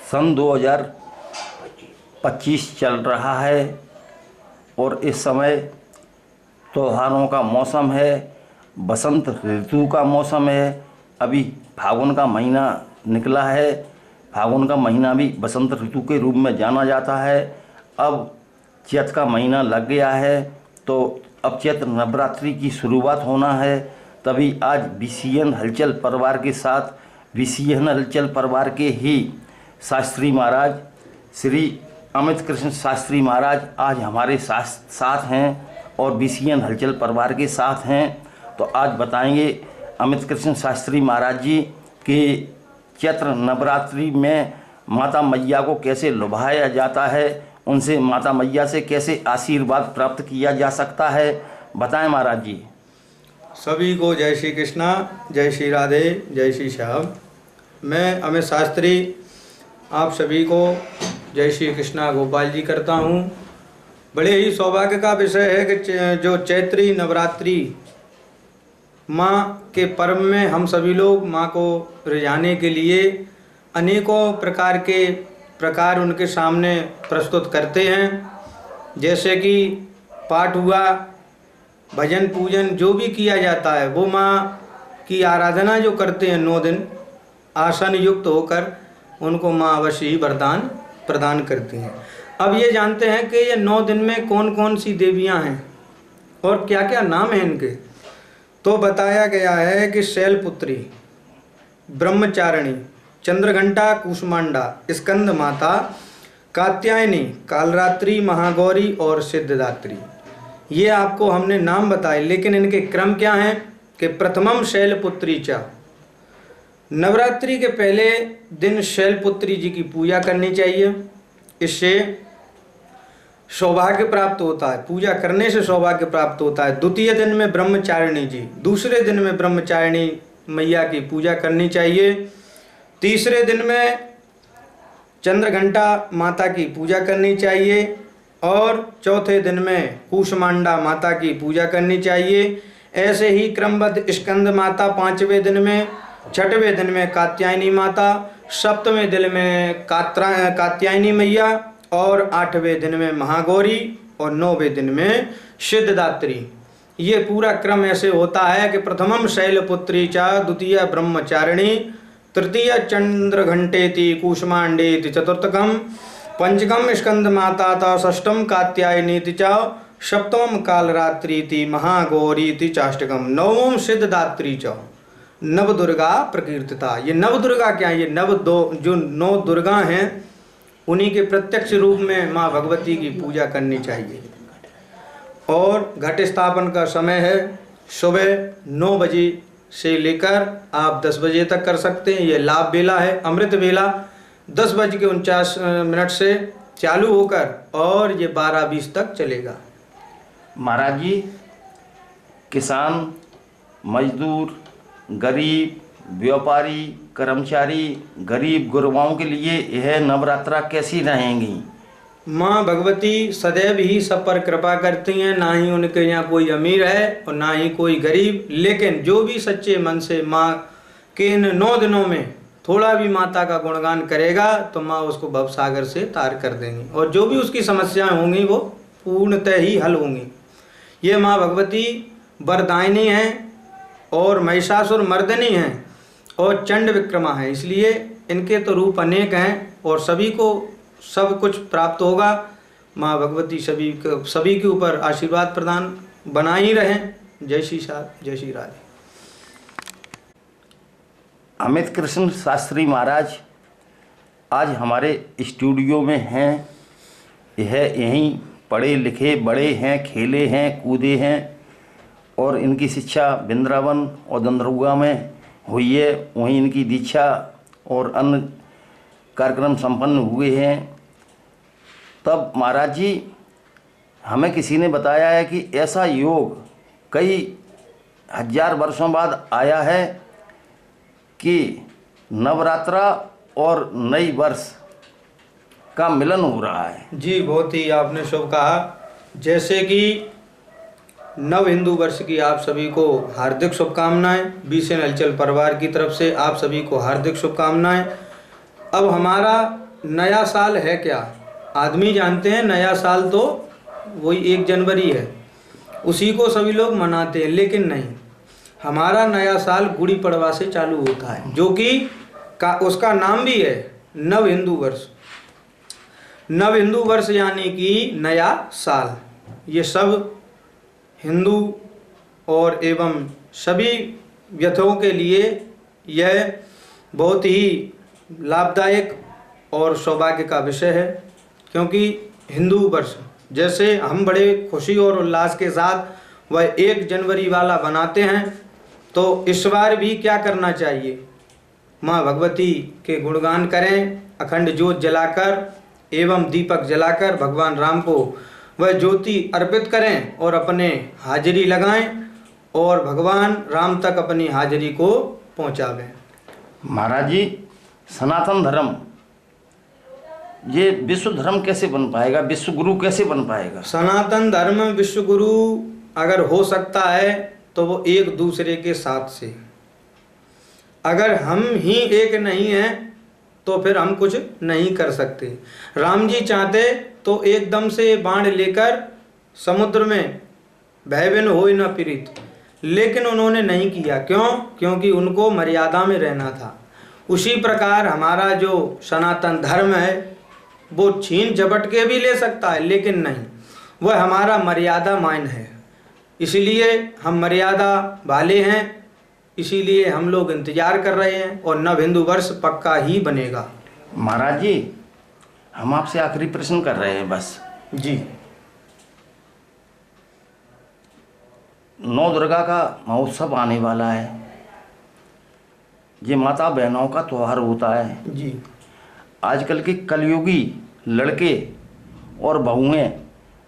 सन 2025 चल रहा है और इस समय त्योहारों का मौसम है, बसंत ऋतु का मौसम है। अभी फागुन का महीना निकला है। फागुन का महीना भी बसंत ऋतु के रूप में जाना जाता है। अब चैत का महीना लग गया है तो अब चैत्र नवरात्रि की शुरुआत होना है। तभी आज VCN हलचल परिवार के साथ VCN हलचल परिवार के ही शास्त्री महाराज श्री अमित कृष्ण शास्त्री महाराज आज हमारे साथ हैं और VCN हलचल परिवार के साथ हैं। तो आज बताएंगे अमित कृष्ण शास्त्री महाराज जी कि चैत्र नवरात्रि में माता मैया को कैसे लुभाया जाता है, उनसे माता मैया से कैसे आशीर्वाद प्राप्त किया जा सकता है, बताएं महाराज जी। सभी को जय श्री कृष्णा, जय श्री राधे, जय श्री श्याम। मैं अमित शास्त्री आप सभी को जय श्री कृष्णा गोपाल जी करता हूँ। बड़े ही सौभाग्य का विषय है कि जो चैत्री नवरात्रि माँ के पर्व में हम सभी लोग माँ को रिझाने के लिए अनेकों प्रकार उनके सामने प्रस्तुत करते हैं। जैसे कि पाठ हुआ, भजन पूजन जो भी किया जाता है वो माँ की आराधना जो करते हैं 9 दिन आसन युक्त होकर उनको माँ अवश्य ही वरदान प्रदान करती हैं। अब ये जानते हैं कि ये 9 दिन में कौन कौन सी देवियाँ हैं और क्या क्या नाम है इनके। तो बताया गया है कि शैलपुत्री, ब्रह्मचारिणी, चंद्रघंटा, कूष्मांडा, स्कंद माता, कात्यायनी, कालरात्रि, महागौरी और सिद्धदात्री। ये आपको हमने नाम बताए, लेकिन इनके क्रम क्या हैं कि प्रथमम शैलपुत्री च, नवरात्रि के पहले दिन शैलपुत्री जी की पूजा करनी चाहिए। इससे सौभाग्य प्राप्त होता है, पूजा करने से सौभाग्य प्राप्त होता है। द्वितीय दिन में ब्रह्मचारिणी जी, दूसरे दिन में ब्रह्मचारिणी मैया की पूजा करनी चाहिए। तीसरे दिन में चंद्रघंटा माता की पूजा करनी चाहिए और चौथे दिन में कूष्मांडा माता की पूजा करनी चाहिए। ऐसे ही क्रमबद्ध स्कंद माता 5वें दिन में, 6वें दिन में कात्यायनी माता, 7वें दिन में कात्यायनी मैया और 8वें दिन में महागौरी और 9वें दिन में सिद्धदात्री। ये पूरा क्रम ऐसे होता है कि प्रथमम शैलपुत्री च, द्वितीय ब्रह्मचारिणी, तृतीय चंद्रघंटेति, कूष्मांडेति, चतुर्थकम पंचकम स्कंद माता था, षष्ठम कात्यायनीति च, सप्तमम कालरात्रीति, महागौरीति चाष्टकम, नवम सिद्धदात्री च, नवदुर्गा प्रकीर्तिता। ये नवदुर्गा क्या है? ये जो 9 दुर्गा हैं उन्हीं के प्रत्यक्ष रूप में माँ भगवती की पूजा करनी चाहिए। और घट स्थापन का समय है सुबह 9 बजे से लेकर आप 10 बजे तक कर सकते हैं। ये लाभ बेला है, अमृत बेला 10:49 से चालू होकर और ये 12:20 तक चलेगा। महाराज जी, किसान, मजदूर, गरीब, व्यापारी, कर्मचारी, गरीब गुरबाओं के लिए यह नवरात्रा कैसी रहेंगी? माँ भगवती सदैव ही सब पर कृपा करती हैं। ना ही उनके यहाँ कोई अमीर है और ना ही कोई गरीब, लेकिन जो भी सच्चे मन से माँ के इन 9 दिनों में थोड़ा भी माता का गुणगान करेगा तो माँ उसको भवसागर से तार कर देंगी और जो भी उसकी समस्याएं होंगी वो पूर्णतः ही हल होंगी। ये माँ भगवती वरदायिनी हैं और महिषासुर मर्दिनी हैं और चंड विक्रमा है, इसलिए इनके तो रूप अनेक हैं और सभी को सब कुछ प्राप्त होगा। माँ भगवती सभी के ऊपर आशीर्वाद प्रदान बना ही रहें। जय श्री जय श्री राधे। अमित कृष्ण शास्त्री महाराज आज हमारे स्टूडियो में हैं। यहीं पढ़े लिखे बड़े हैं, खेले हैं, कूदे हैं और इनकी शिक्षा वृंदावन और दंदरुआ में हुई है। वहीं इनकी दीक्षा और अन्य कार्यक्रम संपन्न हुए हैं। तब महाराज जी हमें किसी ने बताया है कि ऐसा योग कई हजार वर्षों बाद आया है कि नवरात्रा और नई वर्ष का मिलन हो रहा है। जी, बहुत ही आपने शुभ कहा। जैसे कि नव हिंदू वर्ष की आप सभी को हार्दिक शुभकामनाएं। VCN हलचल परिवार की तरफ से आप सभी को हार्दिक शुभकामनाएं। अब हमारा नया साल है क्या? आदमी जानते हैं नया साल तो वही 1 जनवरी है, उसी को सभी लोग मनाते हैं, लेकिन नहीं, हमारा नया साल गुड़ी पड़वा से चालू होता है, जो कि उसका नाम भी है नव हिंदू वर्ष। नव हिंदू वर्ष यानी कि नया साल। ये सब हिंदू और एवं सभी व्यथों के लिए यह बहुत ही लाभदायक और सौभाग्य का विषय है, क्योंकि हिंदू वर्ष जैसे हम बड़े खुशी और उल्लास के साथ वह 1 जनवरी वाला बनाते हैं, तो इस बार भी क्या करना चाहिए? माँ भगवती के गुणगान करें, अखंड ज्योत जलाकर एवं दीपक जलाकर भगवान राम को वह ज्योति अर्पित करें और अपने हाजिरी लगाएं और भगवान राम तक अपनी हाजिरी को पहुंचावें। महाराज जी, सनातन धर्म ये विश्व धर्म कैसे बन पाएगा, विश्व गुरु कैसे बन पाएगा? सनातन धर्म विश्व गुरु अगर हो सकता है तो वो एक दूसरे के साथ से। अगर हम ही एक नहीं हैं तो फिर हम कुछ नहीं कर सकते। राम जी चाहते तो एकदम से बाण लेकर समुद्र में भयविन होय न पीड़ित, लेकिन उन्होंने नहीं किया। क्यों? क्योंकि उनको मर्यादा में रहना था। उसी प्रकार हमारा जो सनातन धर्म है वो छीन झपट के भी ले सकता है, लेकिन नहीं, वह हमारा मर्यादा मान है। इसलिए हम मर्यादा वाले हैं, इसीलिए हम लोग इंतजार कर रहे हैं और नव हिंदू वर्ष पक्का ही बनेगा। महाराज जी, हम आपसे आखिरी प्रश्न कर रहे हैं बस जी। नौ दुर्गा का महोत्सव आने वाला है, ये माता बहनों का त्यौहार होता है जी। आजकल के कलयुगी लड़के और बहुएं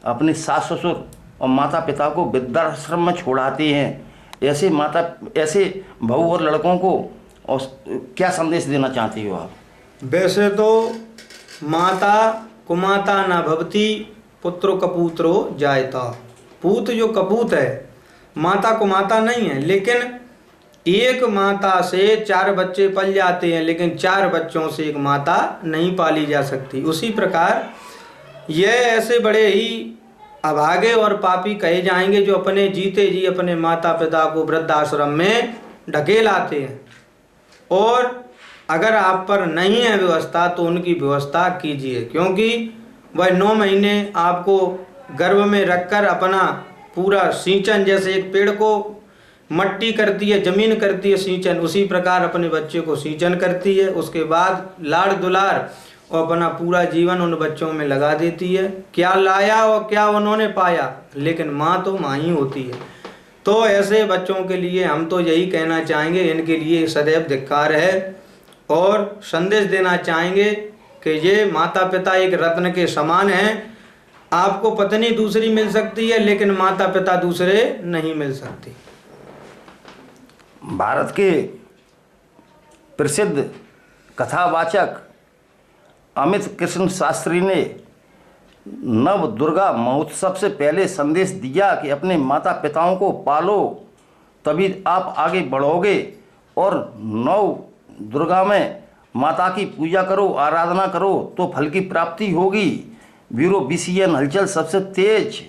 अपने सास ससुर और माता पिता को वृद्धाश्रम में छोड़ाते हैं। ऐसे बहू और लड़कों को और क्या संदेश देना चाहती हो आप? वैसे तो माता कुमाता न भवती पुत्रो कपूत्रो जायता। पूत जो कपूत है, माता कुमाता नहीं है, लेकिन एक माता से 4 बच्चे पल जाते हैं, लेकिन 4 बच्चों से एक माता नहीं पाली जा सकती। उसी प्रकार ये ऐसे बड़े ही अभागे और पापी कहे जाएंगे जो अपने जीते जी अपने माता पिता को वृद्धाश्रम में ढकेल आते हैं। और अगर आप पर नहीं है व्यवस्था तो उनकी व्यवस्था कीजिए, क्योंकि वह 9 महीने आपको गर्भ में रखकर अपना पूरा सिंचन, जैसे एक पेड़ को मट्टी करती है, जमीन करती है सिंचन, उसी प्रकार अपने बच्चे को सिंचन करती है। उसके बाद लाड़ दुलार और अपना पूरा जीवन उन बच्चों में लगा देती है। क्या लाया और क्या उन्होंने पाया, लेकिन माँ तो माँ ही होती है। तो ऐसे बच्चों के लिए हम तो यही कहना चाहेंगे, इनके लिए सदैव धिक्कार है, और संदेश देना चाहेंगे कि ये माता पिता एक रत्न के समान हैं। आपको पत्नी दूसरी मिल सकती है, लेकिन माता पिता दूसरे नहीं मिल सकती। भारत के प्रसिद्ध कथावाचक अमित कृष्ण शास्त्री ने नव दुर्गा महोत्सव से पहले संदेश दिया कि अपने माता पिताओं को पालो, तभी आप आगे बढ़ोगे, और नव दुर्गा में माता की पूजा करो, आराधना करो तो फल की प्राप्ति होगी। ब्यूरो BCN हलचल सबसे तेज।